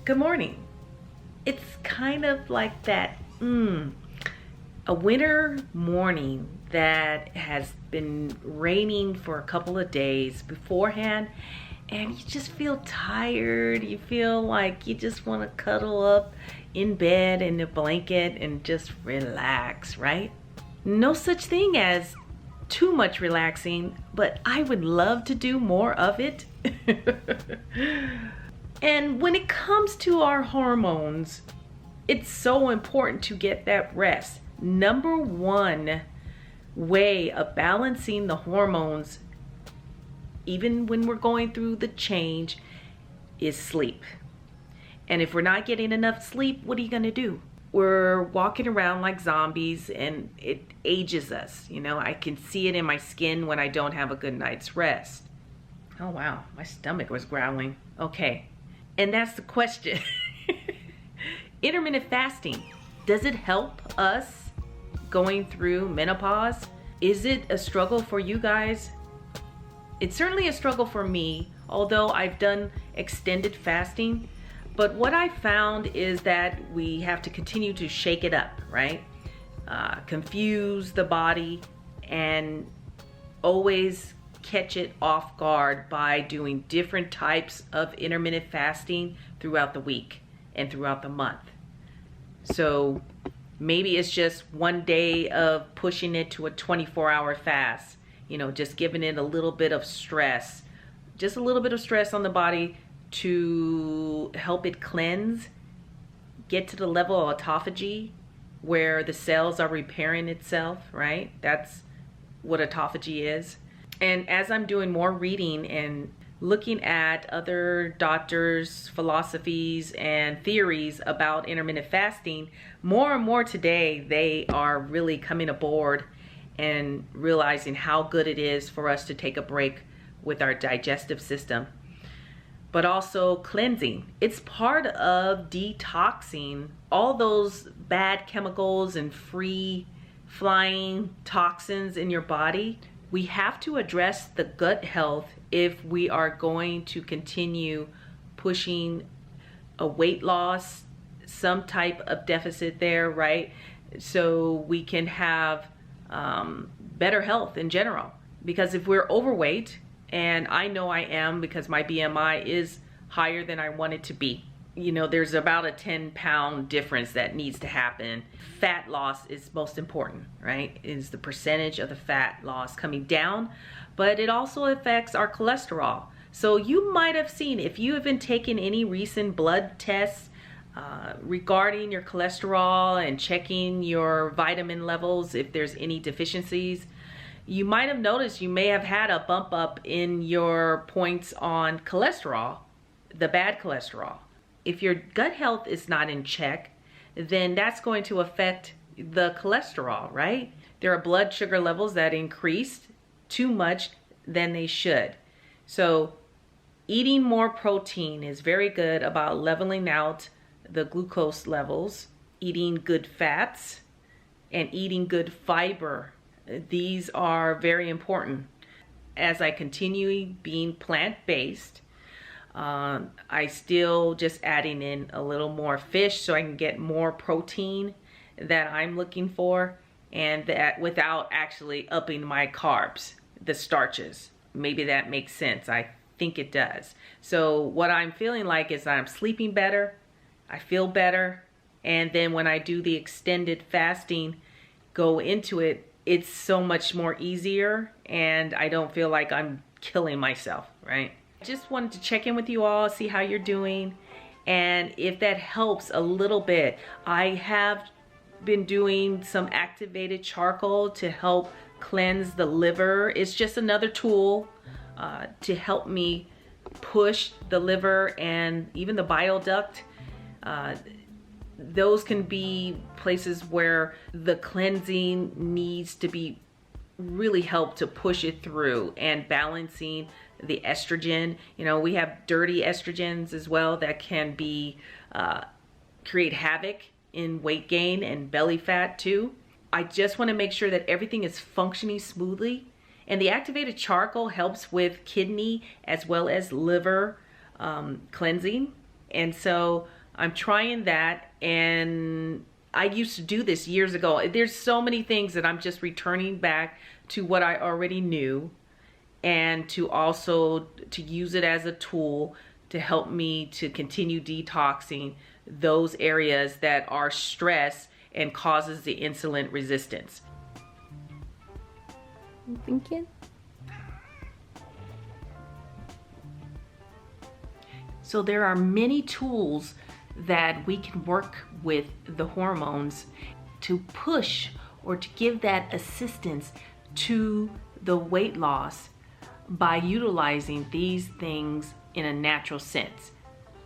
Good morning. It's kind of like that, a winter morning that has been raining for a couple of days beforehand, and you just feel tired. You feel like you just want to cuddle up in bed in a blanket and just relax, right? No such thing as too much relaxing, but I would love to do more of it. And when it comes to our hormones, it's so important to get that rest. Number one way of balancing the hormones, even when we're going through the change, is sleep. And if we're not getting enough sleep, what are you gonna do? We're walking around like zombies and it ages us. You know, I can see it in my skin when I don't have a good night's rest. Oh wow, my stomach was growling. Okay, and that's the question. Intermittent fasting, does it help us going through menopause? Is it a struggle for you guys? It's certainly a struggle for me, although I've done extended fasting. But what I found is that we have to continue to shake it up, right? Confuse the body and always catch it off guard by doing different types of intermittent fasting throughout the week and throughout the month. So maybe it's just one day of pushing it to a 24-hour fast, you know, just giving it a little bit of stress, just a little bit of stress on the body to help it cleanse, get to the level of autophagy where the cells are repairing itself, right? That's what autophagy is. And as I'm doing more reading and looking at other doctors' philosophies and theories about intermittent fasting, more and more today, they are really coming aboard and realizing how good it is for us to take a break with our digestive system, but also cleansing. It's part of detoxing all those bad chemicals and free flying toxins in your body. We have to address the gut health if we are going to continue pushing a weight loss, some type of deficit there, right? So we can have better health in general. Because if we're overweight, and I know I am because my BMI is higher than I want it to be. You know, there's about a 10-pound difference that needs to happen. Fat loss is most important, right? Is the percentage of the fat loss coming down, but it also affects our cholesterol. So you might have seen, if you have been taking any recent blood tests regarding your cholesterol and checking your vitamin levels, if there's any deficiencies, you might have noticed you may have had a bump up in your points on cholesterol, the bad cholesterol. If your gut health is not in check, then that's going to affect the cholesterol, right? There are blood sugar levels that increased too much than they should. So eating more protein is very good about leveling out the glucose levels, eating good fats, and eating good fiber. These are very important. As I continue being plant-based, I still just adding in a little more fish so I can get more protein that I'm looking for, and that without actually upping my carbs, the starches. Maybe that makes sense. I think it does. So what I'm feeling like is I'm sleeping better, I feel better, and then when I do the extended fasting, go into it, it's so much more easier and I don't feel like I'm killing myself, right? Just wanted to check in with you all, see how you're doing, and if that helps a little bit. I have been doing some activated charcoal to help cleanse the liver. It's just another tool to help me push the liver and even the bile duct. Those can be places where the cleansing needs to be really helped to push it through, and balancing the estrogen. You know, we have dirty estrogens as well that can be create havoc in weight gain and belly fat too. I just want to make sure that everything is functioning smoothly, and the activated charcoal helps with kidney as well as liver cleansing. And so I'm trying that, and I used to do this years ago. There's so many things that I'm just returning back to what I already knew, and to also to use it as a tool to help me to continue detoxing those areas that are stress and causes the insulin resistance. You thinking? So there are many tools that we can work with the hormones to push or to give that assistance to the weight loss by utilizing these things in a natural sense.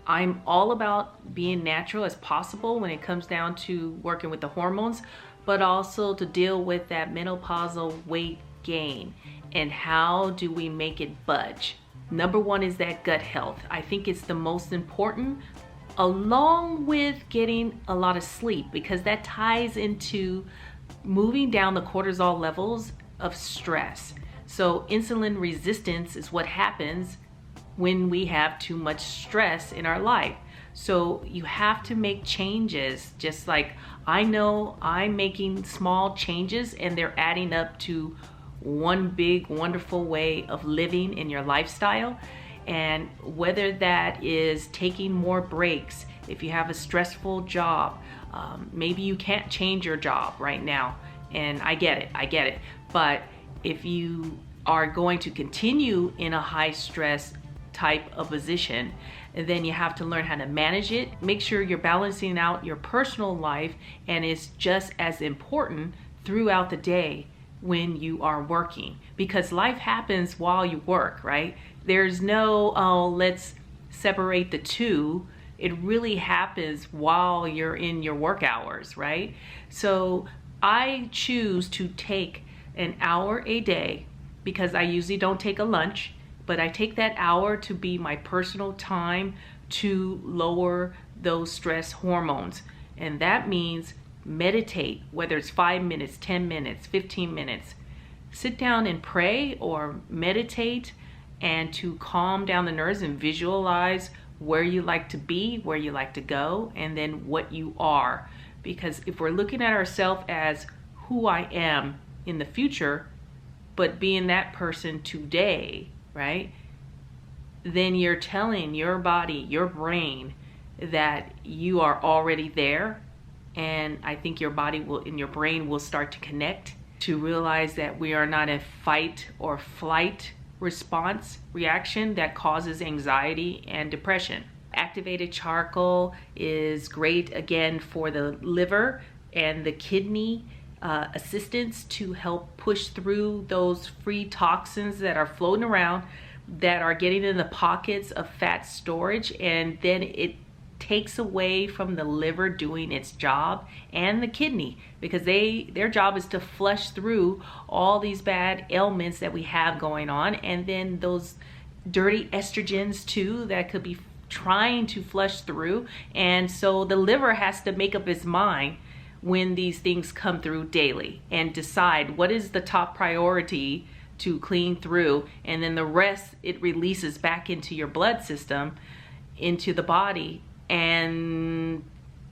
I'm all about being natural as possible when it comes down to working with the hormones, but also to deal with that menopausal weight gain and how do we make it budge. Number one is that gut health. I think it's the most important, along with getting a lot of sleep, because that ties into moving down the cortisol levels of stress. So insulin resistance is what happens when we have too much stress in our life. So you have to make changes, just like I know I'm making small changes and they're adding up to one big wonderful way of living in your lifestyle. And whether that is taking more breaks, if you have a stressful job, maybe you can't change your job right now, and I get it. But if you are going to continue in a high stress type of position, then you have to learn how to manage it. Make sure you're balancing out your personal life, and it's just as important throughout the day when you are working, because life happens while you work, right? There's no, oh, let's separate the two. It really happens while you're in your work hours, right? So I choose to take an hour a day, because I usually don't take a lunch, but I take that hour to be my personal time to lower those stress hormones. And that means meditate, whether it's 5 minutes, 10 minutes, 15 minutes. Sit down and pray or meditate, and to calm down the nerves and visualize where you like to be, where you like to go, and then what you are. Because if we're looking at ourselves as who I am in the future, but being that person today, right? Then you're telling your body, your brain, that you are already there. And I think your body will, and your brain will start to connect to realize that we are not a fight or flight response reaction that causes anxiety and depression. Activated charcoal is great, again, for the liver and the kidney assistance to help push through those free toxins that are floating around, that are getting in the pockets of fat storage, and then it takes away from the liver doing its job, and the kidney, because their job is to flush through all these bad ailments that we have going on, and then those dirty estrogens too that could be trying to flush through. And so the liver has to make up its mind when these things come through daily and decide what is the top priority to clean through, and then the rest it releases back into your blood system, into the body, and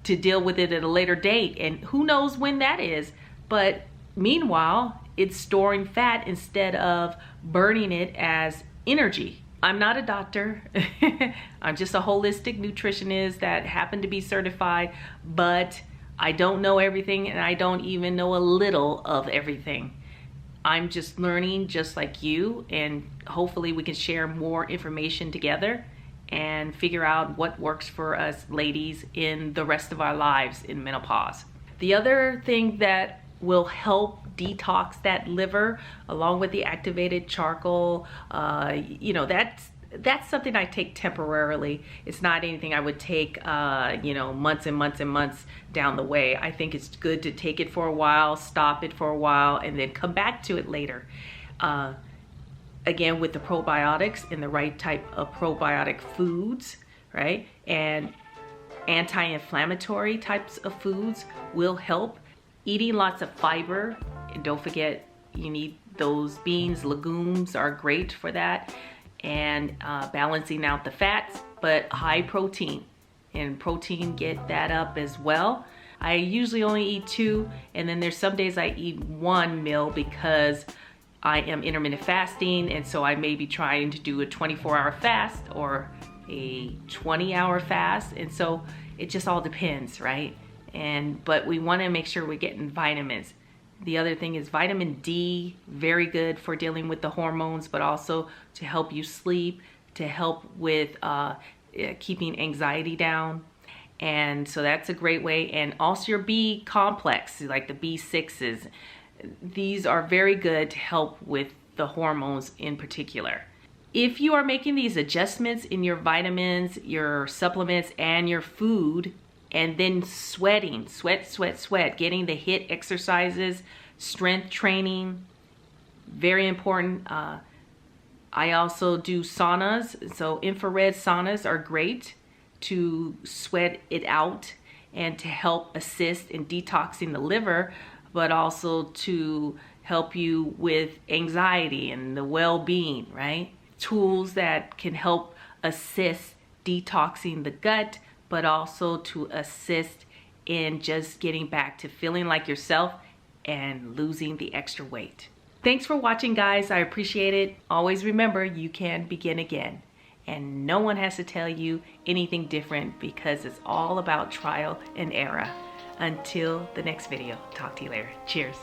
to deal with it at a later date. And who knows when that is, but meanwhile it's storing fat instead of burning it as energy. I'm not a doctor. I'm just a holistic nutritionist that happened to be certified, but I don't know everything, and I don't even know a little of everything. I'm just learning just like you, and hopefully we can share more information together and figure out what works for us ladies in the rest of our lives in menopause. The other thing that will help detox that liver, along with the activated charcoal, that's something I take temporarily. It's not anything I would take months and months and months down the way. I think it's good to take it for a while, stop it for a while, and then come back to it later. Again, with the probiotics and the right type of probiotic foods, right? And anti-inflammatory types of foods will help. Eating lots of fiber, and don't forget, you need those beans, legumes are great for that. And balancing out the fats, but high protein. and protein, get that up as well. I usually only eat 2, and then there's some days I eat 1 meal because I am intermittent fasting, and so I may be trying to do a 24-hour fast or a 20-hour fast, and so it just all depends, right? But we want to make sure we're getting vitamins. The other thing is vitamin D, very good for dealing with the hormones, but also to help you sleep, to help with keeping anxiety down. And so that's a great way. And also your B complex, like the B6s, these are very good to help with the hormones in particular. If you are making these adjustments in your vitamins, your supplements, and your food, and then sweating, sweat, getting the HIIT exercises, strength training, very important. I also do saunas, so infrared saunas are great to sweat it out and to help assist in detoxing the liver, but also to help you with anxiety and the well-being, right? Tools that can help assist detoxing the gut, but also to assist in just getting back to feeling like yourself and losing the extra weight. Thanks for watching, guys. I appreciate it. Always remember, you can begin again. And no one has to tell you anything different because it's all about trial and error. Until the next video, talk to you later. Cheers.